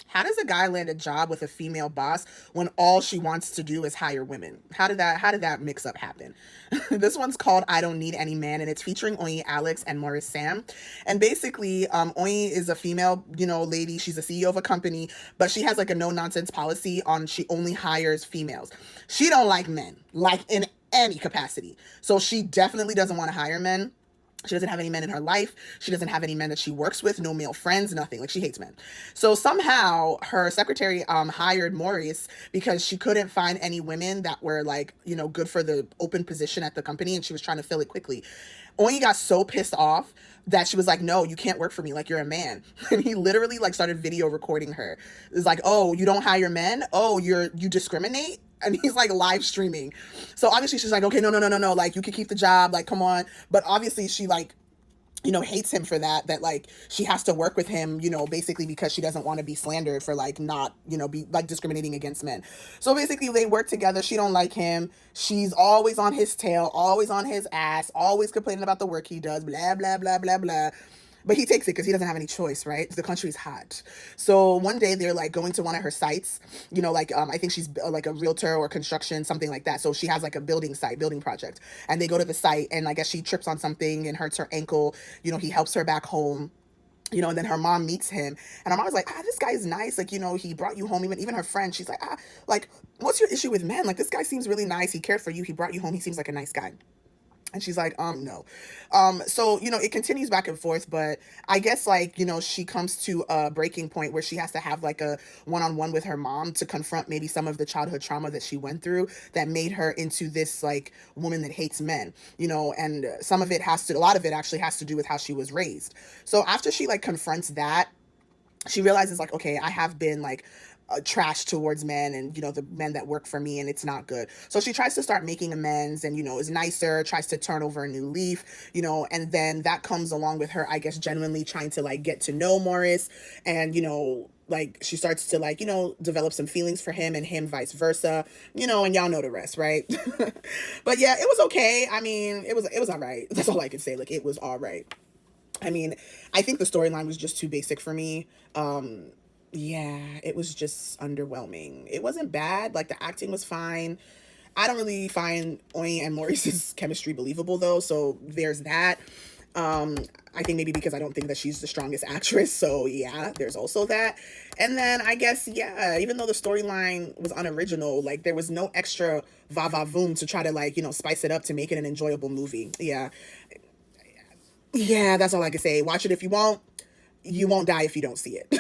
How does a guy land a job with a female boss when all she wants to do is hire women? How did that mix up happen? This one's called I Don't Need Any Man, and it's featuring Oyi Alex and Morris Sam. And basically, Oyi is a female, lady. She's a CEO of a company, but she has like a no nonsense policy on she only hires females. She don't like men, like in any capacity. So she definitely doesn't want to hire men. She doesn't have any men in her life. She doesn't have any men that she works with, no male friends, nothing. Like, she hates men. So somehow her secretary hired Maurice because she couldn't find any women that were like, good for the open position at the company, and she was trying to fill it quickly. Oyi got so pissed off that she was like, "No, you can't work for me. Like, you're a man." And he literally like started video recording her. It's like, "Oh, you don't hire men? Oh, you discriminate?" And he's like live streaming. So obviously she's like, "Okay, no, no, no, no, no. Like, you can keep the job. Like, come on." But obviously she like, hates him for that like she has to work with him, basically because she doesn't want to be slandered for like not, be like discriminating against men. So basically they work together. She don't like him. She's always on his tail, always on his ass, always complaining about the work he does, blah, blah, blah, blah, blah. But he takes it because he doesn't have any choice, right? The country's hot. So one day they're like going to one of her sites, like I think she's like a realtor or construction, something like that. So she has like a building project, and they go to the site, and I guess she trips on something and hurts her ankle. He helps her back home. And then her mom meets him, and her mom was like, this guy is nice. Like, he brought you home. Even her friend, she's like, like, what's your issue with men? Like, this guy seems really nice. He cared for you. He brought you home. He seems like a nice guy. And she's like, no. So, it continues back and forth, but I guess like, she comes to a breaking point where she has to have like a one-on-one with her mom to confront maybe some of the childhood trauma that she went through that made her into this like woman that hates men, and a lot of it actually has to do with how she was raised. So after she like confronts that, she realizes like, okay, I have been like trash towards men, and the men that work for me, and it's not good. So she tries to start making amends, and is nicer, tries to turn over a new leaf, and then that comes along with her, I guess, genuinely trying to like get to know Morris, and like she starts to like develop some feelings for him, and him vice versa, and y'all know the rest, right? But yeah, it was okay. I mean, it was all right. That's all I can say. Like, it was all right. I mean, I think the storyline was just too basic for me. Yeah, it was just underwhelming. It wasn't bad. Like, the acting was fine. I don't really find Oyi and Maurice's chemistry believable though, so there's that. Um, I think maybe because I don't think that she's the strongest actress, so yeah, there's also that. And then I guess, yeah, even though the storyline was unoriginal, like there was no extra va va voom to try to like, spice it up to make it an enjoyable movie. Yeah. Yeah, that's all I can say. Watch it if you won't. You won't die if you don't see it.